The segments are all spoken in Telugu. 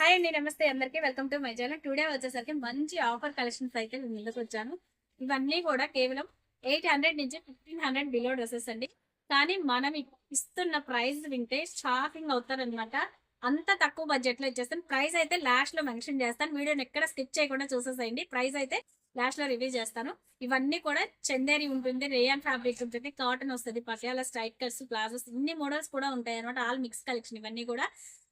హాయ్ అండి, నమస్తే అందరికి. Welcome to my channel. Today వచ్చేసరికి మంచి ఆఫర్ కలెక్షన్స్ అయితే నేను ముందుకు వచ్చాను. ఇవన్నీ కూడా కేవలం 800 నుంచి 1500 బిలో డ్రెస్సెస్ అండి. కానీ మనం ఇస్తున్న ప్రైస్ వింటే షాకింగ్ అవుతారనమాట. అంత తక్కువ బడ్జెట్ లో ఇచ్చేస్తాను. ప్రైస్ అయితే లాస్ట్ లో మెన్షన్ చేస్తాను. వీడియోని ఎక్కడ స్కిప్ చేయకుండా చూసేసేయండి. ప్రైస్ అయితే లాస్ట్ లో రివ్యూ చేస్తాను. ఇవన్నీ కూడా చందేరి ఉంటుంది, రేయాన్ ఫ్యాబ్రిక్ ఉంటుంది, కాటన్ వస్తుంది, పటియాలా స్ట్రైట్ కట్స్, ప్లాజోస్, ఇన్ని మోడల్స్ కూడా ఉంటాయి అనమాట. ఆల్ మిక్స్ కలెక్షన్ ఇవన్నీ కూడా.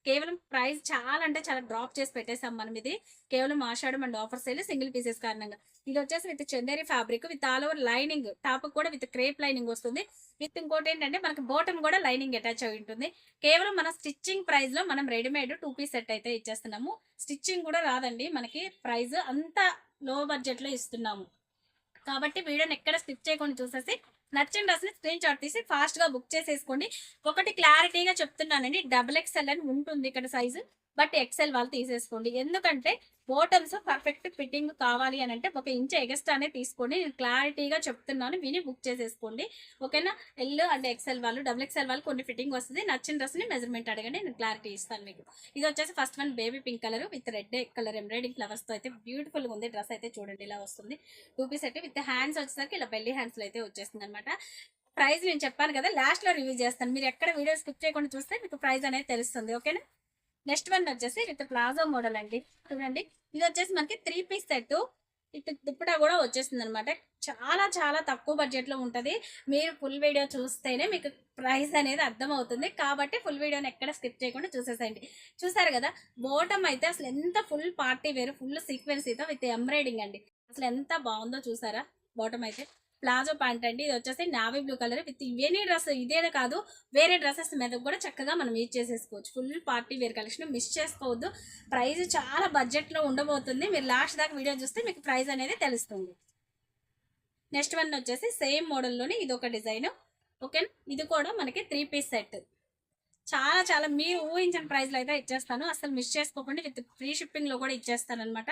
కేవలం ప్రైస్ చాలా అంటే చాలా డ్రాప్ చేసి పెట్టేసాం మనం. ఇది కేవలం Ashadam and offer sale single pieces కారణంగా. ఇది వచ్చేసి with Chanderi fabric with all over lining, top కూడా విత్ క్రేప్ లైనింగ్ వస్తుంది. విత్ ఇంకోటి ఏంటంటే మనకి బాటమ్ కూడా లైనింగ్ అటాచ్ అయి ఉంటుంది. కేవలం మన స్టిచ్చింగ్ ప్రైస్ లో మనం రెడీమేడ్ 2 పీస్ సెట్ అయితే ఇచ్చేస్తున్నాము. స్టిచ్చింగ్ కూడా రాదండి మనకి. ప్రైస్ అంత లో బడ్జెట్ లో ఇస్తున్నాము కాబట్టి వీడియోని ఎక్కడ స్కిప్ చేయకుండా చూసేసి నచ్చిన డ్రెస్ ని స్క్రీన్ షాట్ తీసి ఫాస్ట్ గా బుక్ చేసేసుకోండి. ఒకటి క్లారిటీగా చెప్తున్నానండి, XXL అని ఉంటుంది ఇక్కడ సైజు, బట్ XL వాళ్ళు తీసేసుకోండి. ఎందుకంటే బాటమ్స్ పర్ఫెక్ట్ ఫిట్టింగ్ కావాలి అని అంటే 1 ఇంచ్ ఎగస్ట్రానే తీసుకోండి. నేను క్లారిటీగా చెప్తున్నాను, విని బుక్ చేసేసుకోండి. ఓకేనా? L అండ్ XL వాళ్ళు, XXL వాళ్ళు కొన్ని ఫిట్టింగ్ వస్తుంది. నచ్చిన డ్రెస్ ని మెజర్మెంట్ అడగండి, నేను క్లారిటీ ఇస్తాను మీకు. ఇది వచ్చేసి first one baby pink colour with red colour embroidering flowers తో అయితే బ్యూటిఫుల్ గా ఉంది. డ్రెస్ అయితే చూడండి ఇలా వస్తుంది. 2 పీస్ అయితే విత్ హ్యాండ్స్ వచ్చేసరికి ఇలా బెల్లీ హ్యాండ్స్ లో అయితే వచ్చేస్తుంది అనమాట. ప్రైస్ నేను చెప్పాను కదా, లాస్ట్ లో రివ్యూ చేస్తాను. మీరు ఎక్కడ వీడియో స్కిప్ చేయకుండా చూస్తే మీకు ప్రైస్ అనేది తెలుస్తుంది. ఓకేనా? నెక్స్ట్ వన్ వచ్చేసి విత్ ప్లాజో మోడల్ అండి. చూడండి, ఇది వచ్చేసి మనకి 3 పీస్ సెట్ విత్ దుప్పటా కూడా వచ్చేస్తుంది అనమాట. చాలా చాలా తక్కువ బడ్జెట్ లో ఉంటది. మీరు ఫుల్ వీడియో చూస్తేనే మీకు ప్రైస్ అనేది అర్థం అవుతుంది. కాబట్టి ఫుల్ వీడియోని ఎక్కడ స్కిప్ చేయకుండా చూసేసేయండి. చూసారు కదా, బాటమ్ అయితే అసలు ఎంత ఫుల్ పార్టీ వేరు, ఫుల్ సీక్వెన్సీతో విత్ ఎంబ్రాయిడింగ్ అండి. అసలు ఎంత బాగుందో చూసారా. బాటమ్ అయితే ప్లాజో ప్యాంట్ అండి. ఇది వచ్చేసి navy blue colour with any dress, ఇదేనే కాదు వేరే డ్రెస్సెస్ మీద కూడా చక్కగా మనం యూజ్ చేసేసుకోవచ్చు. Full party wear collection, miss చేసుకోవద్దు. ప్రైస్ చాలా బడ్జెట్ లో ఉండబోతుంది. మీరు లాస్ట్ దాకా వీడియో చూస్తే మీకు ప్రైస్ అనేది తెలుస్తుంది. నెక్స్ట్ వన్ వచ్చేసి సేమ్ మోడల్లోనే ఇది ఒక డిజైన్. ఓకే, ఇది కూడా మనకి 3 పీస్ సెట్. చాలా చాలా మీరు ఊహించిన ప్రైస్ లో అయితే ఇచ్చేస్తాను. అసలు మిస్ చేసుకోకుండా విత్ ఫ్రీ షిప్పింగ్ లో కూడా ఇచ్చేస్తాను అనమాట.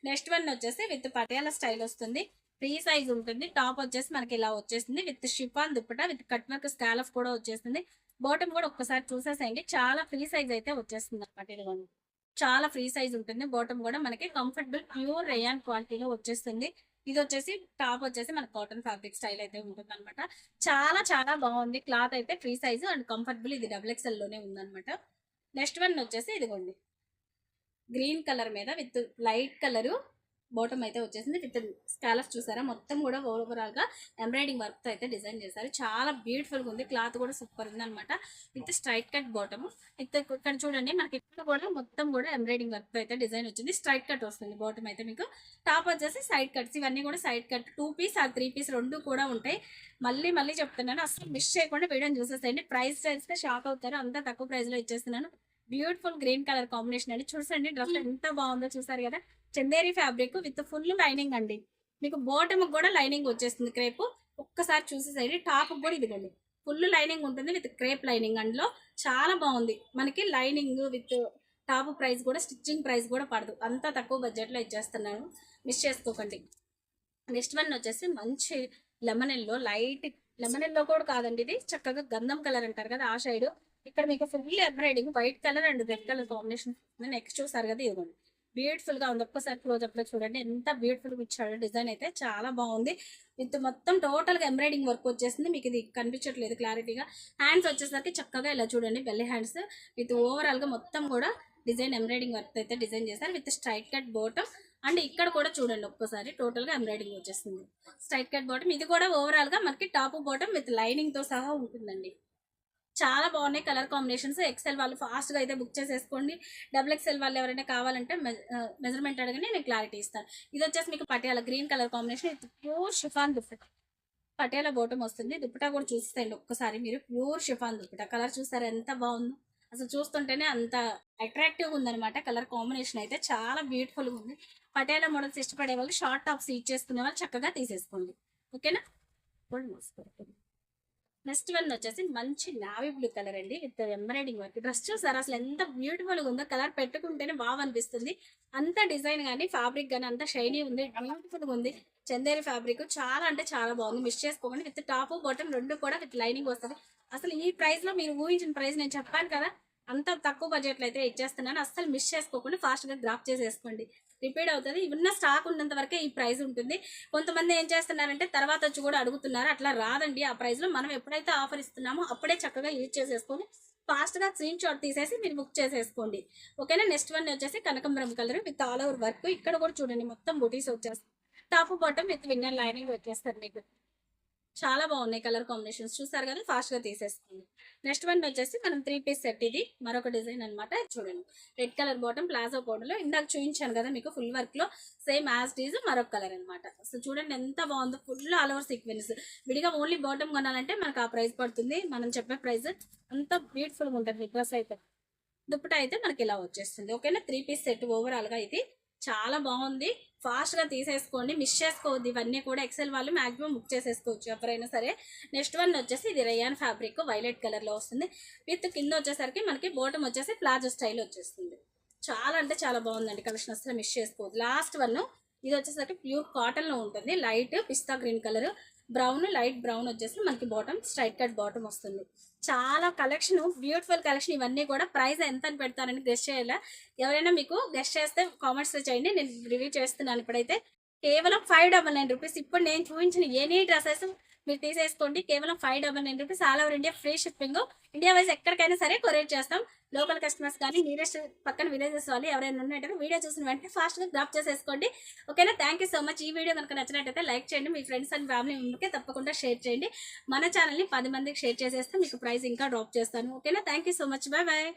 నెక్స్ట్ వన్ వచ్చేసి విత్ పటియాలా స్టైల్ వస్తుంది. ఫ్రీ సైజ్ ఉంటుంది. టాప్ వచ్చేసి మనకి ఇలా వచ్చేసింది with chiffon dupatta with cut work scallop కూడా వచ్చేస్తుంది. బాటమ్ కూడా ఒక్కసారి చూసేసేయండి, చాలా ఫ్రీ సైజ్ అయితే వచ్చేస్తుంది అనమాట. ఇదిగోండి, చాలా ఫ్రీ సైజ్ ఉంటుంది. బాటమ్ కూడా మనకి కంఫర్టబుల్ ప్యూర్ రేయాన్ క్వాలిటీలో వచ్చేస్తుంది. ఇది వచ్చేసి టాప్ వచ్చేసి మన కాటన్ ఫ్యాబ్రిక్ స్టైల్ అయితే ఉంటుంది అనమాట. చాలా చాలా బాగుంది. క్లాత్ అయితే ఫ్రీ సైజ్ అండ్ కంఫర్టబుల్. ఇది XXL లోనే ఉందన్నమాట. నెక్స్ట్ వన్ వచ్చేసి ఇదిగోండి, గ్రీన్ కలర్ మీద విత్ లైట్ కలరు బాటమ్ అయితే వచ్చేసింది. విత్ స్కాలఫ్ చూసారా, మొత్తం కూడా ఓవరాల్ గా ఎంబ్రాయిడింగ్ వర్క్ తో అయితే డిజైన్ చేశారు. చాలా బ్యూటిఫుల్ గా ఉంది. క్లాత్ కూడా సూపర్ ఉంది అనమాట. With straight cut bottom. ఇక్కడ చూడండి, మనకి ఇక్కడ కూడా మొత్తం కూడా ఎంబ్రాయిడింగ్ వర్క్ తో అయితే డిజైన్ వచ్చింది. స్ట్రైట్ కట్ వస్తుంది బాటమ్ అయితే మీకు. టాప్ వచ్చేసి సైడ్ కట్స్, ఇవన్నీ కూడా సైడ్ కట్. 2 పీస్ ఆ 3 పీస్ రెండు కూడా ఉంటాయి. మళ్ళీ మళ్ళీ చెప్తున్నాను, అసలు మిస్ చేయకుండా వీడియోని చూసేసేయండి. ప్రైస్ చేస్తే షాక్ అవుతారు, అంత తక్కువ ప్రైస్ లో ఇచ్చేస్తున్నాను. బ్యూటిఫుల్ గ్రీన్ కలర్ కాంబినేషన్ అండి. చూసండి, డ్రెస్ ఎంత బాగుందో చూసారు కదా. Chanderi fabric with full lining అండి. మీకు బాటమ్ కూడా లైనింగ్ వచ్చేస్తుంది క్రేప్. ఒక్కసారి చూసేసండి. టాప్ కూడా ఇదిగోండి, ఫుల్ లైనింగ్ ఉంటుంది విత్ క్రేప్ లైనింగ్. అందులో చాలా బాగుంది. మనకి లైనింగ్ విత్ టాప్ ప్రైస్ కూడా, స్టిచ్చింగ్ ప్రైస్ కూడా పడదు. అంత తక్కువ బడ్జెట్ లో ఇచ్చేస్తున్నాను, మిస్ చేసుకోకండి. నెక్స్ట్ వన్ వచ్చేసి మంచి lemon yellow, light lemon yellow కూడా కాదండి, ఇది చక్కగా గంధం కలర్ అంటారు కదా ఆ షైడ్. ఇక్కడ మీకు full embroidering white colour and red colour combination. Next చూసారు కదా, ఇదిగోండి బ్యూటిఫుల్ గా ఉంది. ఒక్కసారి క్లోజ్అప్ లో చూడండి, ఎంత బ్యూటిఫుల్ గా ఇచ్చాడు. డిజైన్ అయితే చాలా బాగుంది. విత్ మొత్తం టోటల్ గా ఎంబ్రాయిడింగ్ వర్క్ వచ్చేసింది. మీకు ఇది కనిపించట్లేదు క్లారిటీగా. హ్యాండ్స్ వచ్చేసరికి చక్కగా ఇలా చూడండి, బెల్లీ హ్యాండ్స్ విత్ ఓవరాల్ గా మొత్తం కూడా డిజైన్ ఎంబ్రాయిడింగ్ వర్క్ అయితే డిజైన్ చేశారు. With straight cut bottom. And ఇక్కడ కూడా చూడండి, ఒక్కసారి టోటల్ గా ఎంబ్రాయిడింగ్ వచ్చేస్తుంది. Straight cut bottom. ఇది కూడా ఓవరాల్ గా మనకి టాప్ బాటమ్ విత్ లైనింగ్ తో సహా ఉంటుందండి. చాలా బాగున్నాయి కలర్ కాంబినేషన్స్. XL వాళ్ళు ఫాస్ట్ గా అయితే బుక్ చేసేసుకోండి. XXL వాళ్ళు ఎవరైనా కావాలంటే మెజర్మెంట్ అడగండి, నేను క్లారిటీ ఇస్తాను. ఇది వచ్చేసి మీకు Patiala green colour combination with pure chiffon dupatta. Patiala bottom వస్తుంది. దుప్పటా కూడా చూస్తాయండి ఒక్కసారి మీరు. Pure chiffon dupatta. కలర్ చూసారా ఎంత బాగుందో. అసలు చూస్తుంటేనే అంత అట్రాక్టివ్ గా ఉందనమాట. కలర్ కాంబినేషన్ అయితే చాలా బ్యూటిఫుల్ గా ఉంది. పటియాలా మోడల్స్ ఇష్టపడే వాళ్ళు, షార్ట్ టాప్స్ యూజ్ చేసుకునే వాళ్ళు చక్కగా తీసేసుకోండి. ఓకేనా? నెక్స్ట్ వన్ వచ్చేసి మంచి నావీ బ్లూ కలర్ అండి విత్ ఎంబ్రాయిడింగ్ వర్క్. డ్రెస్ చూసారా అసలు ఎంత బ్యూటిఫుల్ గా ఉందో. కలర్ పెట్టుకుంటేనే బాగా అనిపిస్తుంది. అంత డిజైన్ కానీ ఫ్యాబ్రిక్ కానీ అంత షైనీ ఉంది, బ్యూటిఫుల్ గా ఉంది. చందేరి ఫ్యాబ్రిక్ చాలా అంటే చాలా బాగుంది. మిస్ చేసుకోకండి. విత్ టాప్ బాటమ్ రెండు కూడా విత్ లైనింగ్ వస్తుంది. అసలు ఈ ప్రైస్ లో మీరు ఊహించిన ప్రైస్ నేను చెప్పాను కదా, అంత తక్కువ బడ్జెట్లో అయితే ఇచ్చేస్తున్నాను. అస్సలు మిస్ చేసుకోకుండా ఫాస్ట్గా గ్రాప్ చేసేసుకోండి. రిపీట్ అవుతుంది. ఉన్న స్టాక్ ఉన్నంత వరకే ఈ ప్రైస్ ఉంటుంది. కొంతమంది ఏం చేస్తున్నారంటే తర్వాత వచ్చి కూడా అడుగుతున్నారు. అట్లా రాదండి ఆ ప్రైస్లో. మనం ఎప్పుడైతే ఆఫర్ ఇస్తున్నామో అప్పుడే చక్కగా యూజ్ చేసేసుకొని ఫాస్ట్గా స్క్రీన్ షాట్ తీసేసి మీరు బుక్ చేసేసుకోండి. ఓకేనా. నెక్స్ట్ వన్ వచ్చేసి కనకంబరం colour with all over work. ఇక్కడ కూడా చూడండి మొత్తం బుటీస్ వచ్చేస్తాయి. Top bottom with inner lining వచ్చేస్తారు మీకు. చాలా బాగున్నాయి కలర్ కాంబినేషన్స్. చూసారు కదా, ఫాస్ట్ గా తీసేస్తుంది. నెక్స్ట్ వన్ వచ్చేసి మనం 3 పీస్ సెట్. ఇది మరొక డిజైన్ అనమాట. చూడండి రెడ్ కలర్ బాటమ్ ప్లాజో లో ఇందాక చూపించాను కదా మీకు ఫుల్ వర్క్ లో, సేమ్ యాజ్ డీజ్ మరొక కలర్ అనమాట. సో చూడండి ఎంత బాగుందో, ఫుల్ ఆల్ ఓవర్ సీక్వెన్స్. విడిగా ఓన్లీ బాటమ్ కొనాలంటే మనకు ఆ ప్రైస్ పడుతుంది. మనం చెప్పే ప్రైస్ అంత బ్యూటిఫుల్ గా ఉంటుంది. డ్రెస్ అయితే దుప్పట అయితే మనకి ఇలా వచ్చేస్తుంది. ఓకేనా. 3 పీస్ సెట్ ఓవరాల్ గా ఇది చాలా బాగుంది. ఫాస్ట్ గా తీసేసుకోండి, మిస్ చేసుకోవద్దు. ఇవన్నీ కూడా ఎక్సెల్ వాళ్ళు మాక్సిమం బుక్ చేసేసుకోవచ్చు ఎవరైనా సరే. నెక్స్ట్ వన్ వచ్చేసి ఇది రేయాన్ ఫ్యాబ్రిక్ వైలెట్ కలర్ లో వస్తుంది. విత్ కింద వచ్చేసరికి మనకి బాటమ్ వచ్చేసి ప్లాజో స్టైల్ వచ్చేస్తుంది. చాలా అంటే చాలా బాగుందండి కలెక్షన్, అసలు మిస్ చేసుకోవద్దు. లాస్ట్ వన్ ఇది వచ్చేసరికి ప్యూర్ కాటన్ లో ఉంటుంది. Light pista green colour, brown, light brown వచ్చేసి మనకి బాటమ్ స్ట్రైట్ కట్ బాటమ్ వస్తుంది. చాలా కలెక్షన్, బ్యూటిఫుల్ కలెక్షన్. ఇవన్నీ కూడా ప్రైస్ ఎంత అని పెడతారని గెస్ట్ చేయాలా. ఎవరైనా మీకు గెస్ట్ చేస్తే కామెంట్స్ చేయండి, నేను రివ్యూ చేస్తున్నాను. ఇప్పుడైతే కేవలం 599 రూపీస్. ఇప్పుడు నేను చూపించిన ఎనీ డ్రెస్సెస్ మీరు తీసేసుకోండి. కేవలం 599 rupees. All over India free shipping. India wise ఎక్కడికైనా సరే కొరియర్ చేస్తాం. లోకల్ కస్టమర్స్ కానీ నియరెస్ట్ పక్కన విలేజెస్ వాళ్ళు ఎవరైనా ఉన్నట్టు వీడియో చూసిన వెంటనే ఫాస్ట్గా గ్రాప్ చేసేసుకోండి. ఓకేనా. Thank you so much. ఈ వీడియో కనుక నచ్చినట్టయితే లైక్ చేయండి. మీ ఫ్రెండ్స్ అండ్ ఫ్యామిలీ మెంబర్కి తప్పకుండా షేర్ చేయండి. మన ఛానల్ని 10 మందికి షేర్ చేసేస్తే మీకు ప్రైస్ ఇంకా డ్రాప్ చేస్తాను. ఓకేనా. Thank you so much. Bye bye.